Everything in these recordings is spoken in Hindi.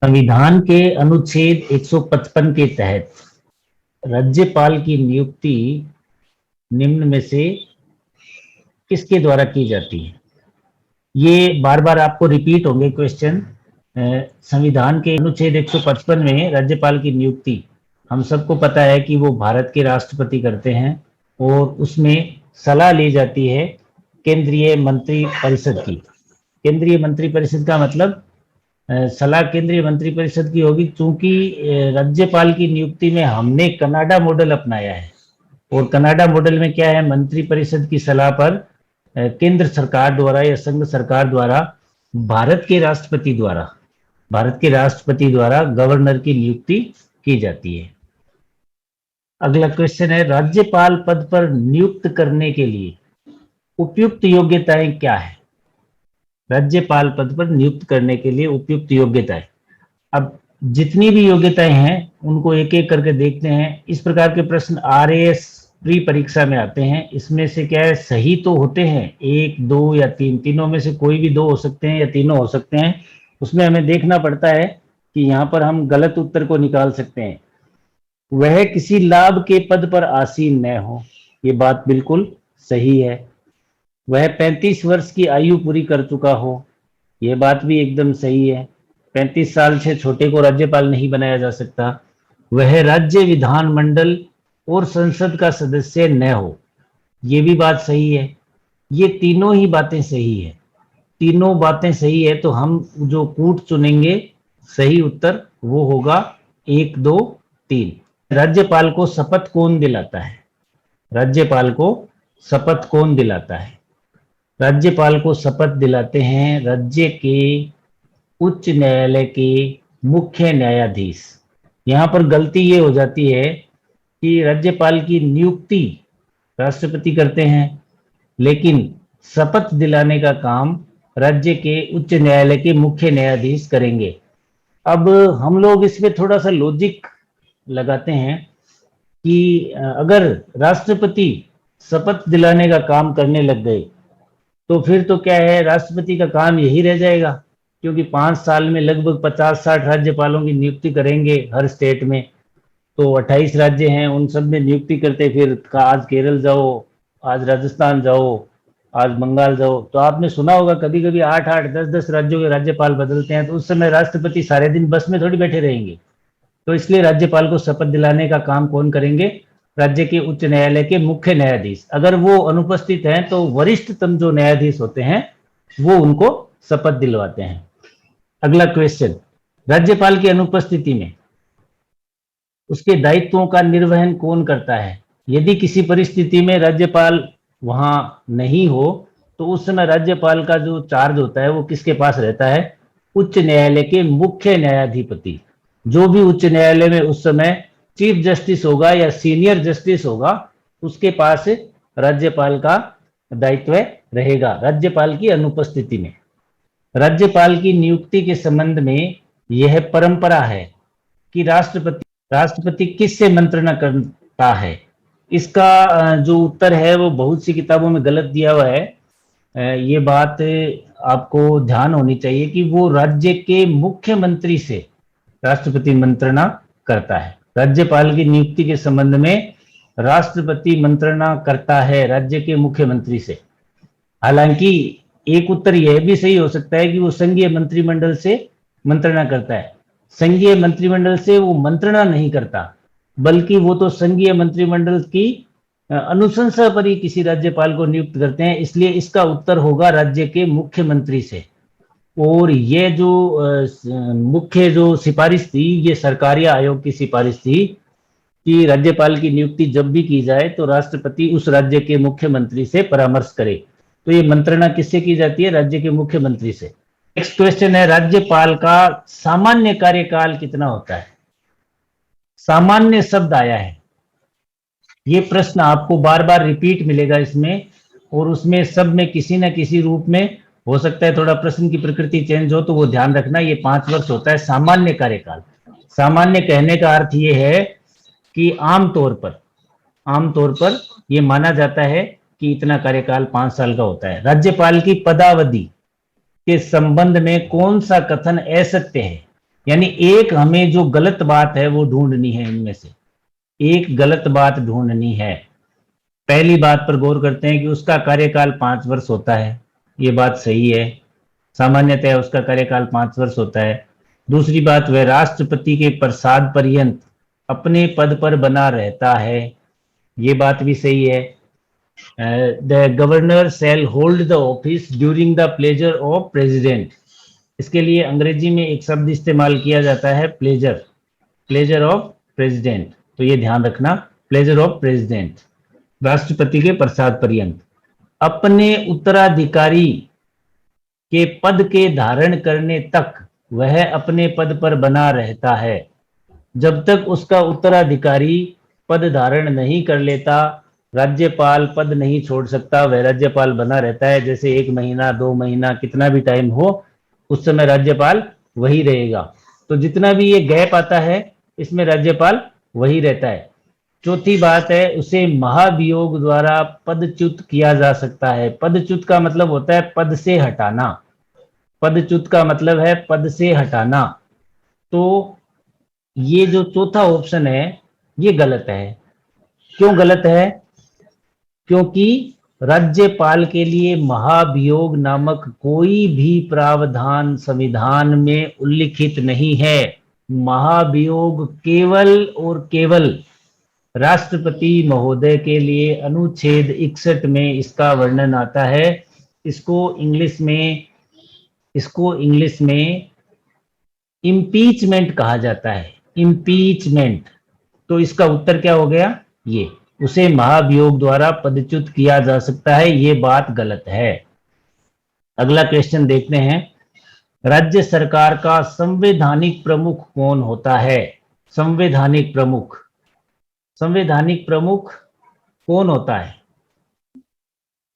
संविधान के अनुच्छेद 155 के तहत राज्यपाल की नियुक्ति निम्न में से किसके द्वारा की जाती है? ये बार बार आपको रिपीट होंगे क्वेश्चन। संविधान के अनुच्छेद 155 में राज्यपाल की नियुक्ति हम सबको पता है कि वो भारत के राष्ट्रपति करते हैं और उसमें सलाह ली जाती है केंद्रीय मंत्री परिषद की। केंद्रीय मंत्री परिषद का मतलब सलाह केंद्रीय मंत्रिपरिषद की होगी, क्योंकि राज्यपाल की नियुक्ति में हमने कनाडा मॉडल अपनाया है और कनाडा मॉडल में क्या है, मंत्रिपरिषद की सलाह पर केंद्र सरकार द्वारा या संघ सरकार द्वारा भारत के राष्ट्रपति द्वारा गवर्नर की नियुक्ति की जाती है। अगला क्वेश्चन है, राज्यपाल पद पर नियुक्त करने के लिए उपयुक्त योग्यताएं क्या है? राज्यपाल पद पर नियुक्त करने के लिए उपयुक्त योग्यताएं, अब जितनी भी योग्यताएं हैं उनको एक एक करके देखते हैं। इस प्रकार के प्रश्न आरएएस प्री परीक्षा में आते हैं। इसमें से क्या है, सही तो होते हैं, एक दो या तीन, तीनों में से कोई भी दो हो सकते हैं या तीनों हो सकते हैं। उसमें हमें देखना पड़ता है कि यहाँ पर हम गलत उत्तर को निकाल सकते हैं। वह किसी लाभ के पद पर आसीन न हो, ये बात बिल्कुल सही है। वह 35 वर्ष की आयु पूरी कर चुका हो, यह बात भी एकदम सही है। 35 साल से छोटे को राज्यपाल नहीं बनाया जा सकता। वह राज्य विधानमंडल और संसद का सदस्य न हो, यह भी बात सही है। ये तीनों ही बातें सही है, तीनों बातें सही है। तो हम जो कूट चुनेंगे, सही उत्तर वो होगा 1 2 3। राज्यपाल को शपथ कौन दिलाता है? राज्यपाल को शपथ कौन दिलाता है? राज्यपाल को शपथ दिलाते हैं राज्य के उच्च न्यायालय के मुख्य न्यायाधीश। यहां पर गलती ये हो जाती है कि राज्यपाल की नियुक्ति राष्ट्रपति करते हैं, लेकिन शपथ दिलाने का काम राज्य के उच्च न्यायालय के मुख्य न्यायाधीश करेंगे। अब हम लोग इसमें थोड़ा सा लॉजिक लगाते हैं कि अगर राष्ट्रपति शपथ दिलाने का काम करने लग गए तो फिर तो क्या है, राष्ट्रपति का काम यही रह जाएगा, क्योंकि 5 साल में लगभग 50-60 राज्यपालों की नियुक्ति करेंगे हर स्टेट में। तो 28 राज्य हैं, उन सब में नियुक्ति करते, फिर आज केरल जाओ, आज राजस्थान जाओ, आज बंगाल जाओ। तो आपने सुना होगा कभी कभी 8-8 10-10 राज्यों के राज्यपाल बदलते हैं, तो उस समय राष्ट्रपति सारे दिन बस में थोड़ी बैठे रहेंगे। तो इसलिए राज्यपाल को शपथ दिलाने का काम कौन करेंगे? राज्य के उच्च न्यायालय के मुख्य न्यायाधीश। अगर वो अनुपस्थित हैं तो वरिष्ठतम जो न्यायाधीश होते हैं वो उनको शपथ दिलवाते हैं। अगला क्वेश्चन, राज्यपाल की अनुपस्थिति में उसके दायित्वों का निर्वहन कौन करता है? यदि किसी परिस्थिति में राज्यपाल वहां नहीं हो तो उस समय राज्यपाल का जो चार्ज होता है वो किसके पास रहता है? उच्च न्यायालय के मुख्य न्यायाधिपति। जो भी उच्च न्यायालय में उस समय चीफ जस्टिस होगा या सीनियर जस्टिस होगा, उसके पास राज्यपाल का दायित्व रहेगा राज्यपाल की अनुपस्थिति में। राज्यपाल की नियुक्ति के संबंध में यह परंपरा है कि राष्ट्रपति किससे मंत्रणा करता है? इसका जो उत्तर है वो बहुत सी किताबों में गलत दिया हुआ है। ये बात आपको ध्यान होनी चाहिए कि वो राज्य के मुख्यमंत्री से राष्ट्रपति मंत्रणा करता है। राज्यपाल की नियुक्ति के संबंध में राष्ट्रपति मंत्रणा करता है राज्य के मुख्यमंत्री से। हालांकि एक उत्तर यह भी सही हो सकता है कि वो संघीय मंत्रिमंडल से मंत्रणा करता है। संघीय मंत्रिमंडल से वो मंत्रणा नहीं करता, बल्कि वो तो संघीय मंत्रिमंडल की अनुशंसा पर ही किसी राज्यपाल को नियुक्त करते हैं। इसलिए इसका उत्तर होगा राज्य के मुख्यमंत्री से। और ये जो मुख्य जो सिफारिश थी, ये सरकारिया आयोग की सिफारिश थी कि राज्यपाल की नियुक्ति जब भी की जाए तो राष्ट्रपति उस राज्य के मुख्यमंत्री से परामर्श करे। तो ये मंत्रणा किससे की जाती है? राज्य के मुख्यमंत्री से। नेक्स्ट क्वेश्चन है, राज्यपाल का सामान्य कार्यकाल कितना होता है? सामान्य शब्द आया है, ये प्रश्न आपको बार बार रिपीट मिलेगा इसमें, और उसमें सब में किसी न किसी रूप में हो सकता है थोड़ा प्रश्न की प्रकृति चेंज हो, तो वो ध्यान रखना। ये 5 वर्ष होता है सामान्य कार्यकाल। सामान्य कहने का अर्थ ये है कि आमतौर पर ये माना जाता है कि इतना कार्यकाल 5 साल का होता है। राज्यपाल की पदावधि के संबंध में कौन सा कथन असत्य है? यानी एक हमें जो गलत बात है वो ढूंढनी है, इनमें से एक गलत बात ढूंढनी है। पहली बात पर गौर करते हैं कि उसका कार्यकाल 5 वर्ष होता है, ये बात सही है, सामान्यतः उसका कार्यकाल 5 वर्ष होता है। दूसरी बात, वह राष्ट्रपति के प्रसाद पर्यंत अपने पद पर बना रहता है, ये बात भी सही है। The governor shall hold the office during the pleasure of president, इसके लिए अंग्रेजी में एक शब्द इस्तेमाल किया जाता है प्लेजर, प्लेजर ऑफ प्रेसिडेंट, तो ये ध्यान रखना, प्लेजर ऑफ प्रेसिडेंट, राष्ट्रपति के प्रसाद पर्यंत अपने उत्तराधिकारी के पद के धारण करने तक वह अपने पद पर बना रहता है। जब तक उसका उत्तराधिकारी पद धारण नहीं कर लेता, राज्यपाल पद नहीं छोड़ सकता, वह राज्यपाल बना रहता है। जैसे 1 महीना 2 महीना कितना भी टाइम हो, उस समय राज्यपाल वही रहेगा। तो जितना भी ये गैप आता है इसमें राज्यपाल वही रहता है। चौथी बात है, उसे महाभियोग द्वारा पदच्युत किया जा सकता है। पदच्युत का मतलब होता है पद से हटाना, पदच्युत का मतलब है पद से हटाना। तो ये जो चौथा ऑप्शन है ये गलत है। क्यों गलत है? क्योंकि राज्यपाल के लिए महाभियोग नामक कोई भी प्रावधान संविधान में उल्लिखित नहीं है। महाभियोग केवल और केवल राष्ट्रपति महोदय के लिए अनुच्छेद 61 में इसका वर्णन आता है। इसको इंग्लिश में इम्पीचमेंट कहा जाता है, इम्पीचमेंट। तो इसका उत्तर क्या हो गया? ये, उसे महाभियोग द्वारा पदच्युत किया जा सकता है, ये बात गलत है। अगला क्वेश्चन देखते हैं, राज्य सरकार का संवैधानिक प्रमुख कौन होता है? संवैधानिक प्रमुख, संवैधानिक प्रमुख कौन होता है?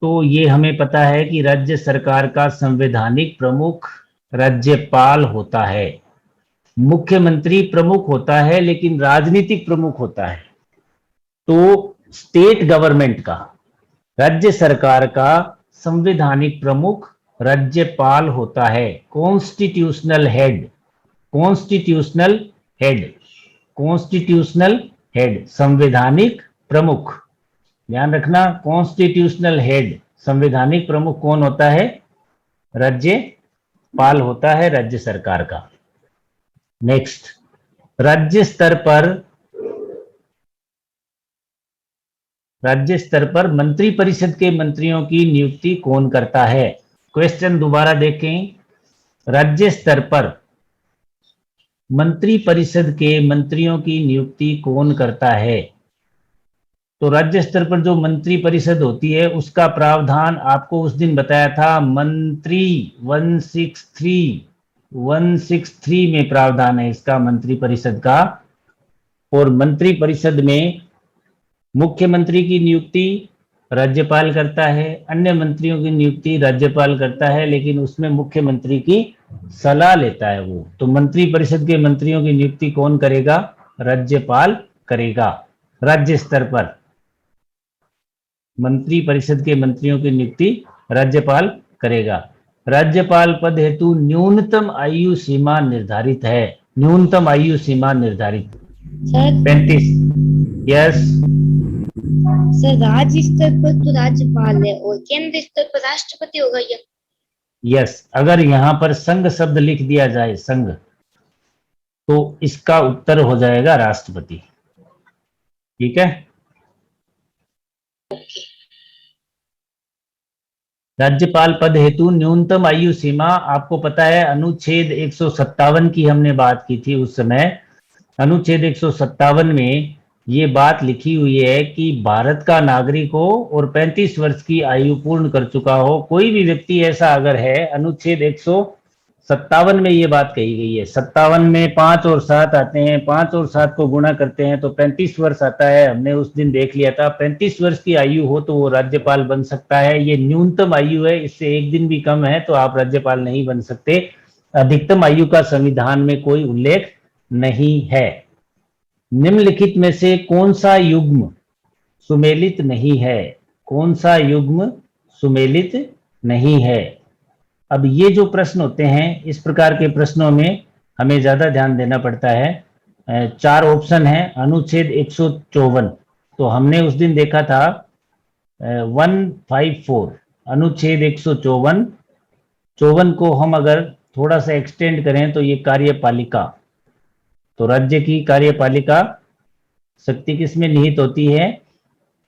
तो ये हमें पता है कि राज्य सरकार का संवैधानिक प्रमुख राज्यपाल होता है। मुख्यमंत्री प्रमुख होता है लेकिन राजनीतिक प्रमुख होता है। तो स्टेट गवर्नमेंट का, राज्य सरकार का संवैधानिक प्रमुख राज्यपाल होता है। Constitutional head, constitutional head, constitutional head, संवैधानिक प्रमुख, ध्यान रखना, कॉन्स्टिट्यूशनल हेड, संवैधानिक प्रमुख कौन होता है? राज्यपाल होता है, राज्य सरकार का। नेक्स्ट, राज्य स्तर पर मंत्रिपरिषद के मंत्रियों की नियुक्ति कौन करता है? क्वेश्चन दोबारा देखें, राज्य स्तर पर मंत्रिपरिषद के मंत्रियों की नियुक्ति कौन करता है? तो राज्य स्तर पर जो मंत्री परिषद होती है उसका प्रावधान आपको उस दिन बताया था, मंत्री 163 में प्रावधान है इसका, मंत्री परिषद का। और मंत्री परिषद में मुख्यमंत्री की नियुक्ति राज्यपाल करता है, अन्य मंत्रियों की नियुक्ति राज्यपाल करता है, लेकिन उसमें मुख्यमंत्री की सलाह लेता है वो। तो मंत्री परिषद के मंत्रियों की नियुक्ति कौन करेगा? राज्यपाल करेगा। राज्य स्तर पर मंत्री परिषद के मंत्रियों की नियुक्ति राज्यपाल करेगा। राज्यपाल पद हेतु न्यूनतम आयु सीमा निर्धारित है, न्यूनतम आयु सीमा निर्धारित सर 35। यस सर, राज्य स्तर पर तो राज्यपाल है और केंद्र स्तर पर राष्ट्रपति होगा या? यस, अगर यहां पर संघ शब्द लिख दिया जाए, संघ, तो इसका उत्तर हो जाएगा राष्ट्रपति। ठीक है, राज्यपाल पद हेतु न्यूनतम आयु सीमा आपको पता है, अनुच्छेद 157 की हमने बात की थी उस समय। अनुच्छेद 157 में ये बात लिखी हुई है कि भारत का नागरिक हो और 35 वर्ष की आयु पूर्ण कर चुका हो, कोई भी व्यक्ति ऐसा अगर है, अनुच्छेद 157 में ये बात कही गई है। 57 में 5 और 7 आते हैं, 5 और 7 को गुणा करते हैं तो 35 वर्ष आता है। हमने उस दिन देख लिया था, 35 वर्ष की आयु हो तो वो राज्यपाल बन सकता है। ये न्यूनतम आयु है, इससे एक दिन भी कम है तो आप राज्यपाल नहीं बन सकते। अधिकतम आयु का संविधान में कोई उल्लेख नहीं है। निम्नलिखित में से कौन सा युग्म सुमेलित नहीं है? कौन सा युग्म सुमेलित नहीं है? अब ये जो प्रश्न होते हैं, इस प्रकार के प्रश्नों में हमें ज्यादा ध्यान देना पड़ता है। 4 ऑप्शन है, अनुच्छेद 154, तो हमने उस दिन देखा था 154, अनुच्छेद 154, 54 को हम अगर थोड़ा सा एक्सटेंड करें तो ये कार्यपालिका, तो राज्य की कार्यपालिका शक्ति किस में निहित होती है?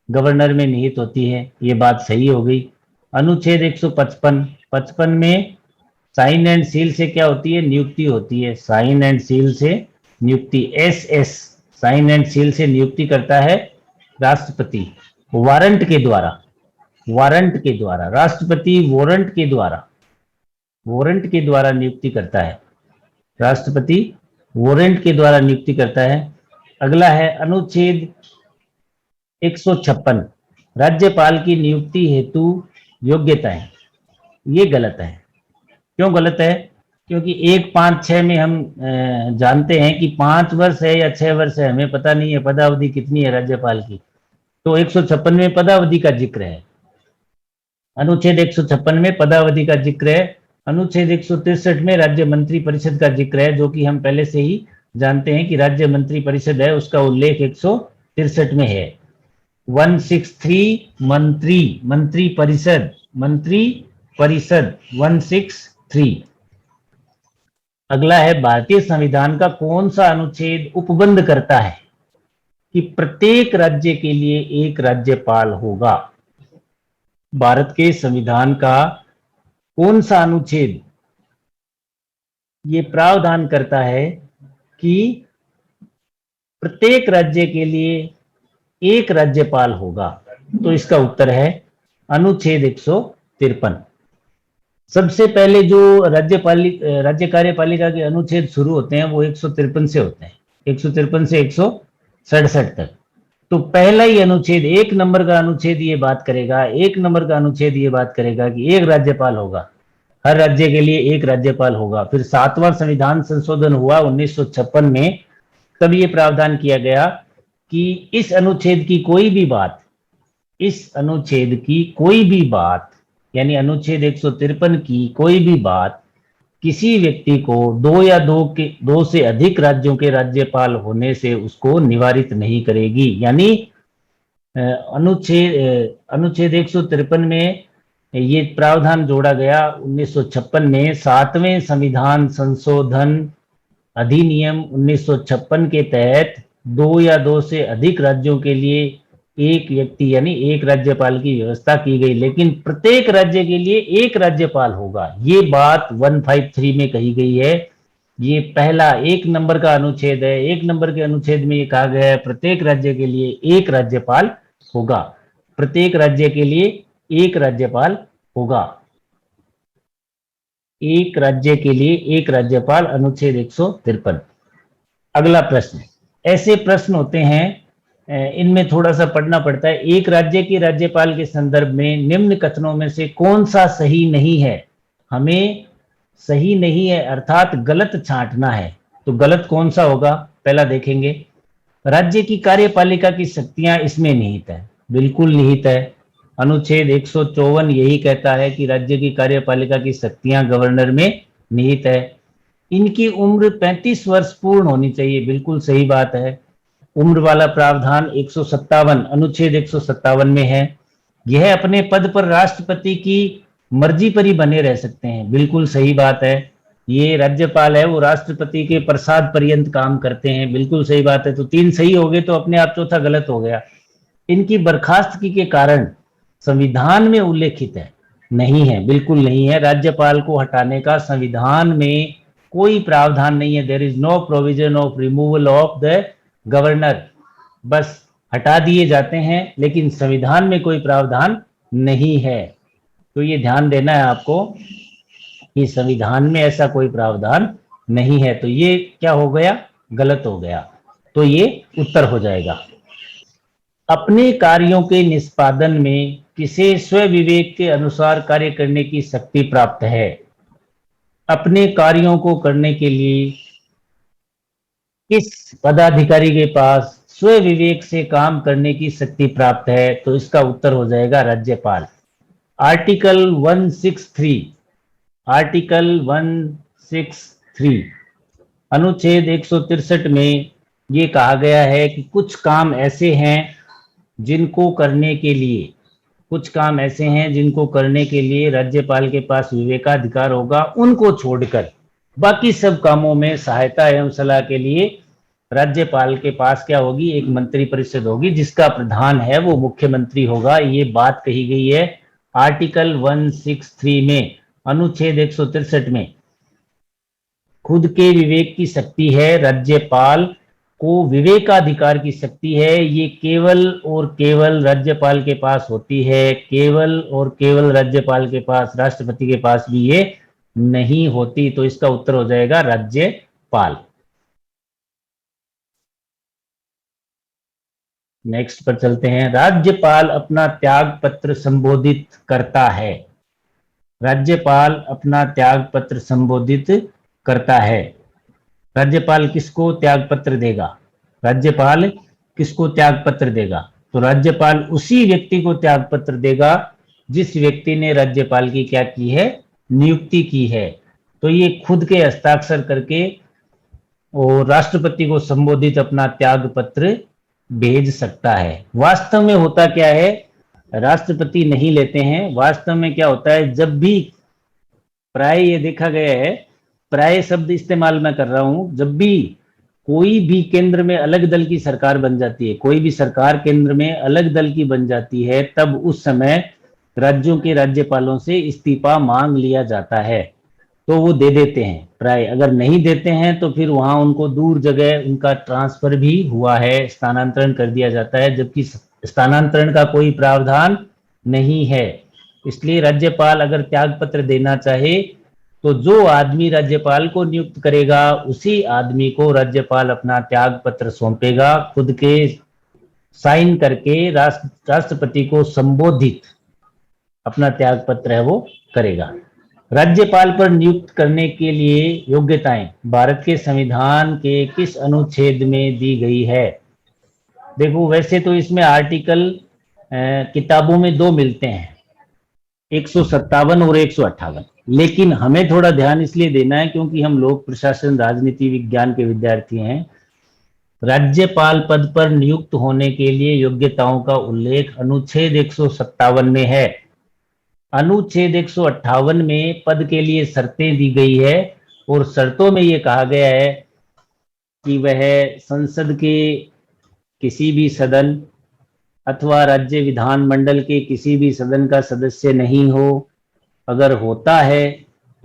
गवर्नर में निहित होती है, ये बात सही हो गई। अनुच्छेद 155, 55 में साइन एंड सील से क्या होती है? नियुक्ति होती है, साइन एंड सील से नियुक्ति, एस साइन एंड सील से नियुक्ति करता है राष्ट्रपति वारंट के द्वारा, वारंट के द्वारा, राष्ट्रपति वारंट के द्वारा नियुक्ति करता है, राष्ट्रपति वारंट के द्वारा नियुक्ति करता है। अगला है अनुच्छेद 156, राज्यपाल की नियुक्ति हेतु योग्यताएं, ये गलत है। क्यों गलत है? क्योंकि 1, 5, 6 में हम जानते हैं कि 5 वर्ष है या 6 वर्ष है, हमें पता नहीं है पदावधि कितनी है राज्यपाल की, तो 156 में पदावधि का जिक्र है, अनुच्छेद 156 में पदावधि का जिक्र है। अनुच्छेद 163 में राज्य मंत्री परिषद का जिक्र है, जो कि हम पहले से ही जानते हैं कि राज्य मंत्री परिषद है, उसका उल्लेख 163 में है। 163 मंत्री परिषद 163। अगला है, भारतीय संविधान का कौन सा अनुच्छेद उपबंध करता है कि प्रत्येक राज्य के लिए एक राज्यपाल होगा? भारत के संविधान का कौन सा अनुच्छेद ये प्रावधान करता है कि प्रत्येक राज्य के लिए एक राज्यपाल होगा? तो इसका उत्तर है अनुच्छेद 153। सबसे पहले जो राज्य कार्यपालिका के अनुच्छेद शुरू होते हैं वो 153 से होते हैं, 153 से 167 तक। तो पहला ही अनुच्छेद, 1 नंबर का अनुच्छेद ये बात करेगा, 1 नंबर का अनुच्छेद ये बात करेगा कि एक राज्यपाल होगा, हर राज्य के लिए एक राज्यपाल होगा। फिर 7वां संविधान संशोधन हुआ 1956 में, तब ये प्रावधान किया गया कि इस अनुच्छेद की कोई भी बात, इस अनुच्छेद की कोई भी बात, यानी अनुच्छेद 153 की कोई भी बात किसी व्यक्ति को 2 या 2 से अधिक राज्यों के राज्यपाल होने से उसको निवारित नहीं करेगी। यानी अनुच्छेद 153 में ये प्रावधान जोड़ा गया 1956 में, 7वें संविधान संशोधन अधिनियम 1956 के तहत 2 या 2 से अधिक राज्यों के लिए एक व्यक्ति यानी एक राज्यपाल की व्यवस्था की गई, लेकिन प्रत्येक राज्य के लिए एक राज्यपाल होगा, ये बात 153 में कही गई है। ये पहला 1 नंबर का अनुच्छेद है। 1 नंबर के अनुच्छेद में ये कहा गया है प्रत्येक राज्य के लिए एक राज्यपाल होगा, प्रत्येक राज्य के लिए एक राज्यपाल होगा, एक राज्य के लिए एक राज्यपाल, अनुच्छेद 153। अगला प्रश्न, ऐसे प्रश्न होते हैं, इनमें थोड़ा सा पढ़ना पड़ता है। एक राज्य के राज्यपाल के संदर्भ में निम्न कथनों में से कौन सा सही नहीं है? हमें सही नहीं है अर्थात गलत छांटना है, तो गलत कौन सा होगा? पहला देखेंगे, राज्य की कार्यपालिका की शक्तियां इसमें निहित है, बिल्कुल निहित है। अनुच्छेद 154 यही कहता है कि राज्य की कार्यपालिका की शक्तियां गवर्नर में निहित है। इनकी उम्र 35 वर्ष पूर्ण होनी चाहिए, बिल्कुल सही बात है। उम्र वाला प्रावधान 157, अनुच्छेद 157 में है। यह अपने पद पर राष्ट्रपति की मर्जी पर ही बने रह सकते हैं, बिल्कुल सही बात है। ये राज्यपाल है वो राष्ट्रपति के प्रसाद पर्यंत काम करते हैं, बिल्कुल सही बात है। तो 3 सही हो गए, तो अपने आप चौथा गलत हो गया। इनकी बर्खास्तगी के कारण संविधान में उल्लेखित है? नहीं है, बिल्कुल नहीं है। राज्यपाल को हटाने का संविधान में कोई प्रावधान नहीं है। There is no provision of removal of the governor, बस हटा दिए जाते हैं, लेकिन संविधान में कोई प्रावधान नहीं है। तो ये ध्यान देना है आपको कि संविधान में ऐसा कोई प्रावधान नहीं है। तो ये क्या हो गया? गलत हो गया। तो ये उत्तर हो जाएगा। अपने कार्यों के निष्पादन में किसे स्वविवेक के अनुसार कार्य करने की शक्ति प्राप्त है? अपने कार्यों को करने के लिए किस पदाधिकारी के पास स्वविवेक से काम करने की शक्ति प्राप्त है? तो इसका उत्तर हो जाएगा राज्यपाल। आर्टिकल 163, आर्टिकल 163 अनुच्छेद 163 में ये कहा गया है कि कुछ काम ऐसे हैं जिनको करने के लिए राज्यपाल के पास विवेकाधिकार होगा, उनको छोड़कर बाकी सब कामों में सहायता एवं सलाह के लिए राज्यपाल के पास क्या होगी, एक मंत्री परिषद होगी जिसका प्रधान है वो मुख्यमंत्री होगा। ये बात कही गई है आर्टिकल 163 में, अनुच्छेद 163 में। खुद के विवेक की शक्ति है, राज्यपाल को विवेकाधिकार की शक्ति है, ये केवल और केवल राज्यपाल के पास होती है, केवल और केवल राज्यपाल के पास, राष्ट्रपति के पास भी ये नहीं होती। तो इसका उत्तर हो जाएगा राज्यपाल। नेक्स्ट पर चलते हैं। राज्यपाल अपना त्याग पत्र संबोधित करता है। राज्यपाल अपना त्याग पत्र संबोधित करता है। राज्यपाल किसको त्याग पत्र देगा? राज्यपाल किसको त्याग पत्र देगा? तो राज्यपाल उसी व्यक्ति को त्याग पत्र देगा जिस व्यक्ति ने राज्यपाल की क्या की है, नियुक्ति की है। तो ये खुद के हस्ताक्षर करके और राष्ट्रपति को संबोधित अपना त्याग पत्र भेज सकता है। वास्तव में होता क्या है, राष्ट्रपति नहीं लेते हैं। वास्तव में क्या होता है, जब भी, प्राय ये देखा गया है, प्राय शब्द इस्तेमाल मैं कर रहा हूं, जब भी कोई भी केंद्र में अलग दल की सरकार बन जाती है, कोई भी सरकार केंद्र में अलग दल की बन जाती है, तब उस समय राज्यों के राज्यपालों से इस्तीफा मांग लिया जाता है। तो वो दे देते हैं प्राय, अगर नहीं देते हैं तो फिर वहां उनको दूर जगह उनका ट्रांसफर भी हुआ है, स्थानांतरण कर दिया जाता है, जबकि स्थानांतरण का कोई प्रावधान नहीं है। इसलिए राज्यपाल अगर त्याग पत्र देना चाहे तो जो आदमी राज्यपाल को नियुक्त करेगा उसी आदमी को राज्यपाल अपना त्याग पत्र सौंपेगा, खुद के साइन करके राष्ट्रपति को संबोधित अपना त्याग पत्र है वो करेगा। राज्यपाल पर नियुक्त करने के लिए योग्यताएं भारत के संविधान के किस अनुच्छेद में दी गई है? देखो, वैसे तो इसमें आर्टिकल किताबों में दो मिलते हैं, 157 और 158, लेकिन हमें थोड़ा ध्यान इसलिए देना है क्योंकि हम लोग प्रशासन राजनीति विज्ञान के विद्यार्थी हैं। राज्यपाल पद पर नियुक्त होने के लिए योग्यताओं का उल्लेख अनुच्छेद 157 में है। अनुच्छेद 158 में पद के लिए शर्तें दी गई है और शर्तों में यह कहा गया है कि वह संसद के किसी भी सदन अथवा राज्य विधानमंडल के किसी भी सदन का सदस्य नहीं हो। अगर होता है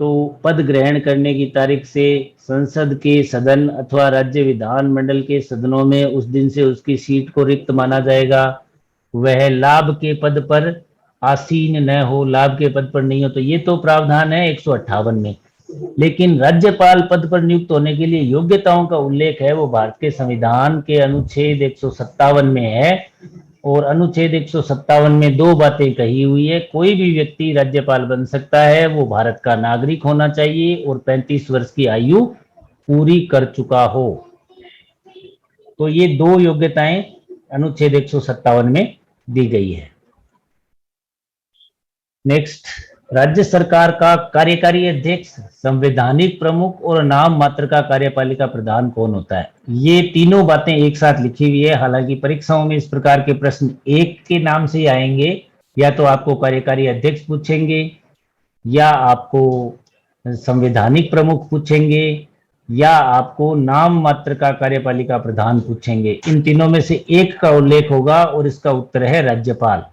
तो पद ग्रहण करने की तारीख से संसद के सदन अथवा राज्य विधानमंडल के सदनों में उस दिन से उसकी सीट को रिक्त माना जाएगा। वह लाभ के पद पर आसीन न हो, लाभ के पद पर नहीं हो। तो ये तो प्रावधान है 158 में, लेकिन राज्यपाल पद पर नियुक्त होने के लिए योग्यताओं का उल्लेख है वो भारत के संविधान के अनुच्छेद 157 में है। और अनुच्छेद 157 में दो बातें कही हुई है, कोई भी व्यक्ति राज्यपाल बन सकता है, वो भारत का नागरिक होना चाहिए और 35 वर्ष की आयु पूरी कर चुका हो। तो ये दो योग्यताएं अनुच्छेद 157 में दी गई है। नेक्स्ट, राज्य सरकार का कार्यकारी अध्यक्ष, संवैधानिक प्रमुख और नाम मात्र का कार्यपालिका प्रधान कौन होता है? ये तीनों बातें एक साथ लिखी हुई है। हालांकि परीक्षाओं में इस प्रकार के प्रश्न एक के नाम से ही आएंगे, या तो आपको कार्यकारी अध्यक्ष पूछेंगे या आपको संवैधानिक प्रमुख पूछेंगे या आपको नाम मात्र का कार्यपालिका प्रधान पूछेंगे। इन तीनों में से एक का उल्लेख होगा और इसका उत्तर है राज्यपाल।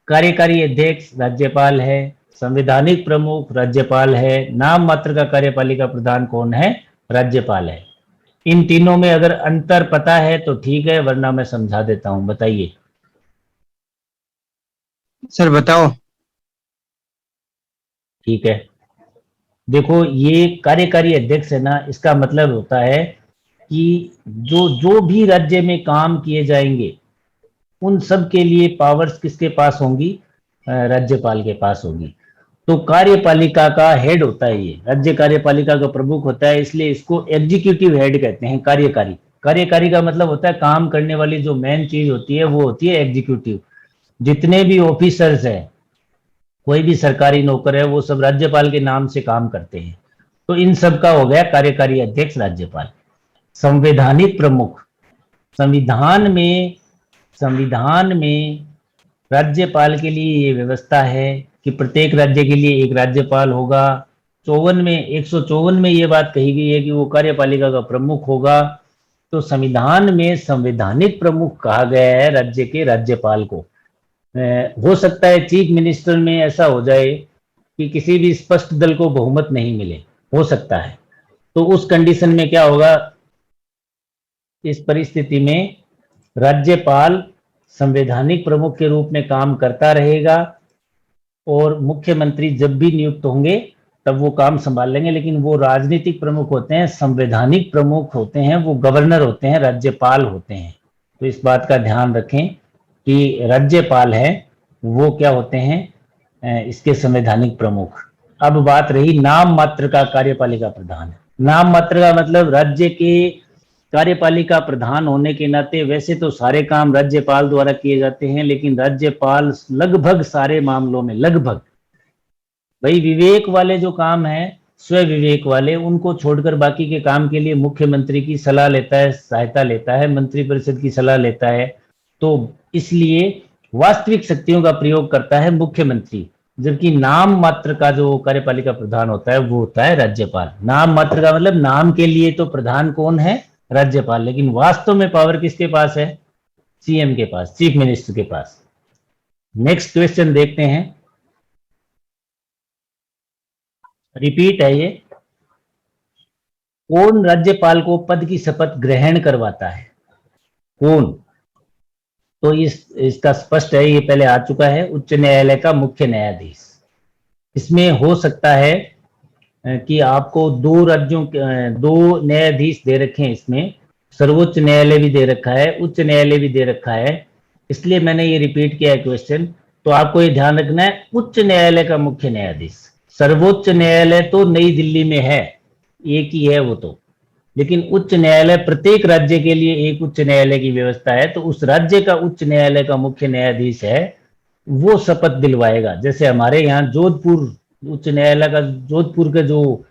कार्यकारी अध्यक्ष राज्यपाल है, संवैधानिक प्रमुख राज्यपाल है, नाम मात्र का कार्यपालिका प्रधान कौन है? राज्यपाल है। इन तीनों में अगर अंतर पता है तो ठीक है, वरना मैं समझा देता हूं। बताइए सर, बताओ। ठीक है, देखो ये कार्यकारी अध्यक्ष है ना, इसका मतलब होता है कि जो भी राज्य में काम किए जाएंगे उन सब के लिए पावर्स किसके पास होंगी? राज्यपाल के पास होगी। तो कार्यपालिका का हेड होता है ये, राज्य कार्यपालिका का प्रमुख होता है, इसलिए इसको एग्जीक्यूटिव हेड कहते हैं। कार्यकारी, कार्यकारी का मतलब होता है काम करने वाली जो मेन चीज होती है वो होती है एग्जीक्यूटिव। जितने भी ऑफिसर्स हैं, कोई भी सरकारी नौकर है, वो सब राज्यपाल के नाम से काम करते हैं। तो इन सब का हो गया कार्यकारी अध्यक्ष राज्यपाल। संवैधानिक प्रमुख, संविधान में राज्यपाल के लिए ये व्यवस्था है कि प्रत्येक राज्य के लिए एक राज्यपाल होगा। 154 में ये बात कही गई है कि वो कार्यपालिका का प्रमुख होगा। तो संविधान में संवैधानिक प्रमुख कहा गया है राज्य के राज्यपाल को। हो सकता है चीफ मिनिस्टर में ऐसा हो जाए कि किसी भी स्पष्ट दल को बहुमत नहीं मिले, हो सकता है। तो उस कंडीशन में क्या होगा, इस परिस्थिति में राज्यपाल संवैधानिक प्रमुख के रूप में काम करता रहेगा और मुख्यमंत्री जब भी नियुक्त होंगे तब वो काम संभाल लेंगे। लेकिन वो राजनीतिक प्रमुख होते हैं, संवैधानिक प्रमुख होते हैं, वो गवर्नर होते हैं, राज्यपाल होते हैं। तो इस बात का ध्यान रखें कि राज्यपाल है वो क्या होते हैं, इसके संवैधानिक प्रमुख। अब बात रही नाम मात्र का कार्यपालिका प्रधान। नाम मात्र का मतलब राज्य के कार्यपालिका प्रधान होने के नाते वैसे तो सारे काम राज्यपाल द्वारा किए जाते हैं, लेकिन राज्यपाल लगभग सारे मामलों में, लगभग भाई विवेक वाले जो काम है, स्व विवेक वाले, उनको छोड़कर बाकी के काम के लिए मुख्यमंत्री की सलाह लेता है, सहायता लेता है, मंत्रिपरिषद की सलाह लेता है। तो इसलिए वास्तविक शक्तियों का प्रयोग करता है मुख्यमंत्री, जबकि नाम मात्र का जो कार्यपालिका प्रधान होता है वो होता है राज्यपाल। नाम मात्र का मतलब नाम के लिए तो प्रधान कौन है, राज्यपाल, लेकिन वास्तव में पावर किसके पास है, सीएम के पास, चीफ मिनिस्टर के पास। नेक्स्ट क्वेश्चन देखते हैं, रिपीट है ये। कौन राज्यपाल को पद की शपथ ग्रहण करवाता है, कौन? तो इसका स्पष्ट है, ये पहले आ चुका है, उच्च न्यायालय का मुख्य न्यायाधीश। इसमें हो सकता है कि आपको दो न्यायाधीश दे रखे हैं, इसमें सर्वोच्च न्यायालय भी दे रखा है, उच्च न्यायालय भी दे रखा है, इसलिए मैंने ये रिपीट किया है क्वेश्चन। तो आपको ये ध्यान रखना है, उच्च न्यायालय का मुख्य न्यायाधीश। सर्वोच्च न्यायालय तो नई दिल्ली में है, एक ही है वो तो, लेकिन उच्च न्यायालय प्रत्येक राज्य के लिए एक उच्च न्यायालय की व्यवस्था है। तो उस राज्य का उच्च न्यायालय का मुख्य न्यायाधीश है, वो शपथ दिलवाएगा। जैसे हमारे यहाँ जोधपुर उच्च न्यायालय का, जोधपुर के जो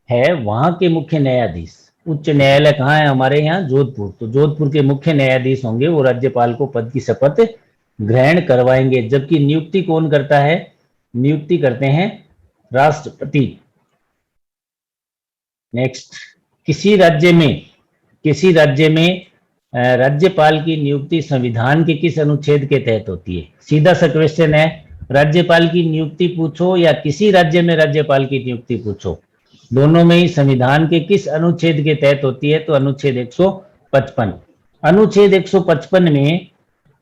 है वहां के मुख्य न्यायाधीश, उच्च न्यायालय कहाँ है हमारे यहाँ, जोधपुर, तो जोधपुर के मुख्य न्यायाधीश होंगे, वो राज्यपाल को पद की शपथ ग्रहण करवाएंगे। जबकि नियुक्ति कौन करता है, नियुक्ति करते हैं राष्ट्रपति। नेक्स्ट, किसी राज्य में राज्यपाल की नियुक्ति संविधान के किस अनुच्छेद के तहत होती है? सीधा सा क्वेश्चन है, राज्यपाल की नियुक्ति पूछो या किसी राज्य में राज्यपाल की नियुक्ति पूछो, दोनों में ही संविधान के किस अनुच्छेद के तहत होती है? तो अनुच्छेद 155। अनुच्छेद 155 में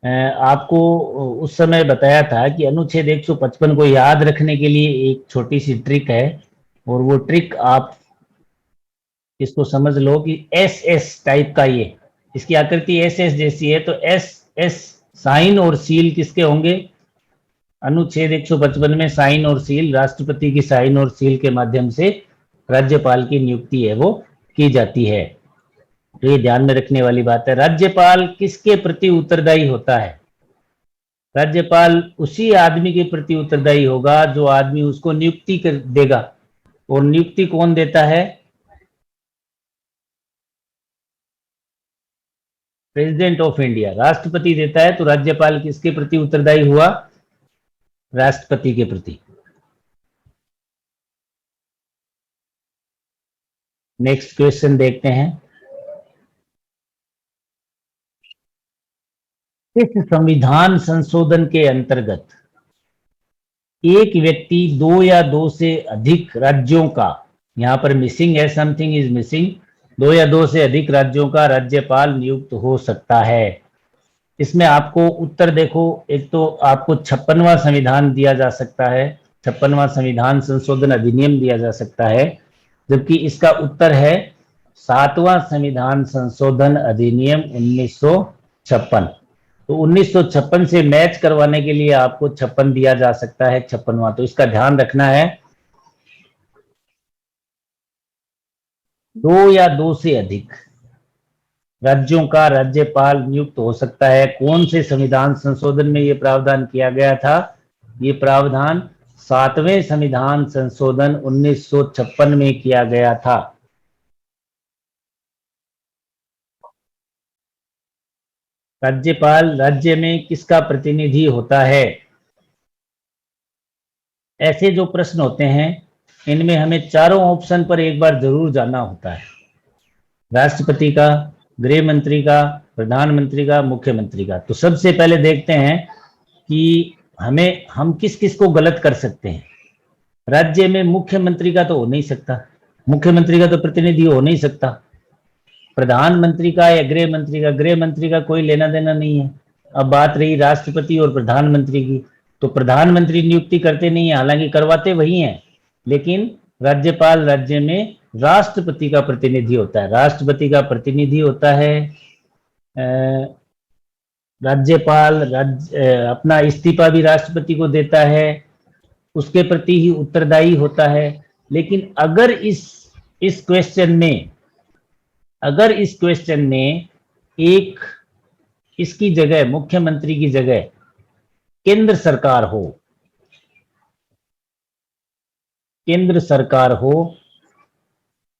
आपको उस समय बताया था कि अनुच्छेद 155 को याद रखने के लिए एक छोटी सी ट्रिक है, और वो ट्रिक आप इसको समझ लो कि एस एस टाइप का, ये इसकी आकृति एस एस जैसी है, तो एस एस साइन और सील किसके होंगे? अनुच्छेद 155 में साइन और सील, राष्ट्रपति की साइन और सील के माध्यम से राज्यपाल की नियुक्ति है वो की जाती है। तो ये ध्यान में रखने वाली बात है। राज्यपाल किसके प्रति उत्तरदायी होता है? राज्यपाल उसी आदमी के प्रति उत्तरदायी होगा जो आदमी उसको नियुक्ति कर देगा। और नियुक्ति कौन देता है? प्रेसिडेंट ऑफ इंडिया, राष्ट्रपति देता है। तो राज्यपाल किसके प्रति उत्तरदायी हुआ? राष्ट्रपति के प्रति। नेक्स्ट क्वेश्चन देखते हैं, इस संविधान संशोधन के अंतर्गत एक व्यक्ति दो या दो से अधिक राज्यों का, यहां पर मिसिंग है, समथिंग इज मिसिंग, दो या दो से अधिक राज्यों का राज्यपाल नियुक्त हो सकता है। इसमें आपको उत्तर देखो, एक तो आपको 56वां संविधान दिया जा सकता है, 56वां संविधान संशोधन अधिनियम दिया जा सकता है, जबकि इसका उत्तर है 7वां संविधान संशोधन अधिनियम 1956। तो 1956 से मैच करवाने के लिए आपको 56 दिया जा सकता है, 56वां। तो इसका ध्यान रखना है, दो या दो से अधिक राज्यों का राज्यपाल नियुक्त हो सकता है। कौन से संविधान संशोधन में ये प्रावधान किया गया था? ये प्रावधान 7वें संविधान संशोधन 1956 में किया गया था? राज्यपाल राज्य में किसका प्रतिनिधि होता है? ऐसे जो प्रश्न होते हैं इनमें हमें चारों ऑप्शन पर एक बार जरूर जाना होता है। राष्ट्रपति का, गृह मंत्री का, प्रधानमंत्री का, मुख्यमंत्री का। तो सबसे पहले देखते हैं कि हम किस किस को गलत कर सकते हैं। राज्य में मुख्यमंत्री का तो हो नहीं सकता, मुख्यमंत्री का तो प्रतिनिधि हो नहीं सकता। प्रधानमंत्री का या गृह मंत्री का कोई लेना देना नहीं है। अब बात रही राष्ट्रपति और प्रधानमंत्री की, तो प्रधानमंत्री नियुक्ति करते नहीं है, हालांकि करवाते वही हैं, लेकिन राज्यपाल राज्य में राष्ट्रपति का प्रतिनिधि होता है। राष्ट्रपति का प्रतिनिधि होता है। राज्यपाल अपना इस्तीफा भी राष्ट्रपति को देता है, उसके प्रति ही उत्तरदायी होता है। लेकिन अगर इस क्वेश्चन में एक इसकी जगह, मुख्यमंत्री की जगह केंद्र सरकार हो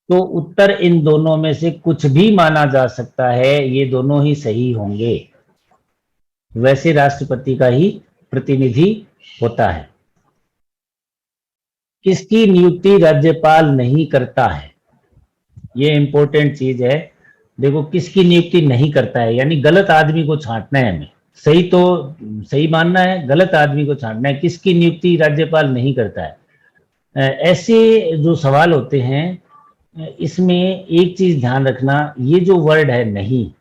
तो उत्तर इन दोनों में से कुछ भी माना जा सकता है, ये दोनों ही सही होंगे। वैसे राष्ट्रपति का ही प्रतिनिधि होता है। किसकी नियुक्ति राज्यपाल नहीं करता है? ये इंपॉर्टेंट चीज है। देखो, किसकी नियुक्ति नहीं करता है, यानी गलत आदमी को छांटना है हमें। सही मानना है, गलत आदमी को छांटना है। किसकी नियुक्ति राज्यपाल नहीं करता है? ऐसे जो सवाल होते हैं इसमें एक चीज ध्यान रखना, ये जो वर्ड है नहीं,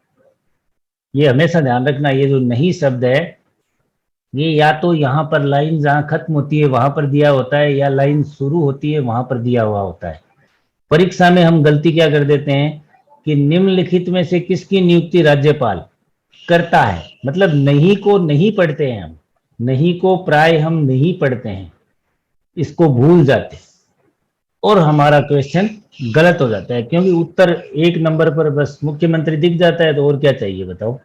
ये हमेशा ध्यान रखना, ये जो नहीं शब्द है ये या तो यहाँ पर लाइन जहां खत्म होती है वहां पर दिया होता है, या लाइन शुरू होती है वहां पर दिया हुआ होता है। परीक्षा में हम गलती क्या कर देते हैं कि निम्नलिखित में से किसकी नियुक्ति राज्यपाल करता है, मतलब नहीं को नहीं पढ़ते हैं हम, नहीं को प्राय हम नहीं पढ़ते हैं, इसको भूल जाते हैं और हमारा क्वेश्चन गलत हो जाता है, क्योंकि उत्तर एक नंबर पर बस मुख्यमंत्री दिख जाता है, तो और क्या चाहिए बताओ।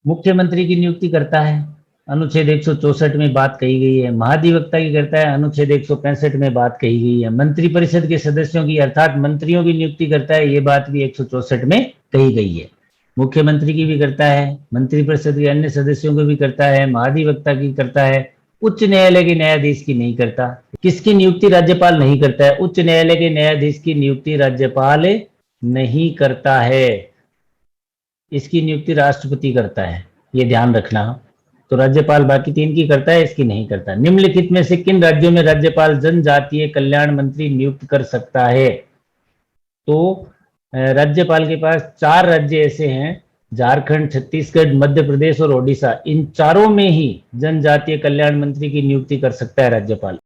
मुख्यमंत्री की नियुक्ति करता है, अनुच्छेद 164 में बात कही गई है। महाधिवक्ता की करता है, अनुच्छेद 165 में बात कही गई है। मंत्रिपरिषद के सदस्यों की अर्थात मंत्रियों की नियुक्ति करता है, ये बात भी 164 में कही गई है। मुख्यमंत्री की भी करता है, मंत्रिपरिषद के अन्य सदस्यों को भी करता है, महाधिवक्ता की करता है, उच्च न्यायालय के न्यायाधीश की नहीं करता। किसकी नियुक्ति राज्यपाल नहीं करता है? उच्च न्यायालय के न्यायाधीश की नियुक्ति राज्यपाल नहीं करता है, इसकी नियुक्ति राष्ट्रपति करता है, ये ध्यान रखना। तो राज्यपाल बाकी तीन की करता है, इसकी नहीं करता। निम्नलिखित में से किन राज्यों में राज्यपाल जनजातीय कल्याण मंत्री नियुक्त कर सकता है? तो राज्यपाल के पास 4 राज्य ऐसे हैं, झारखंड, छत्तीसगढ़, मध्य प्रदेश और ओडिशा। इन चारों में ही जनजातीय कल्याण मंत्री की नियुक्ति कर सकता है राज्यपाल।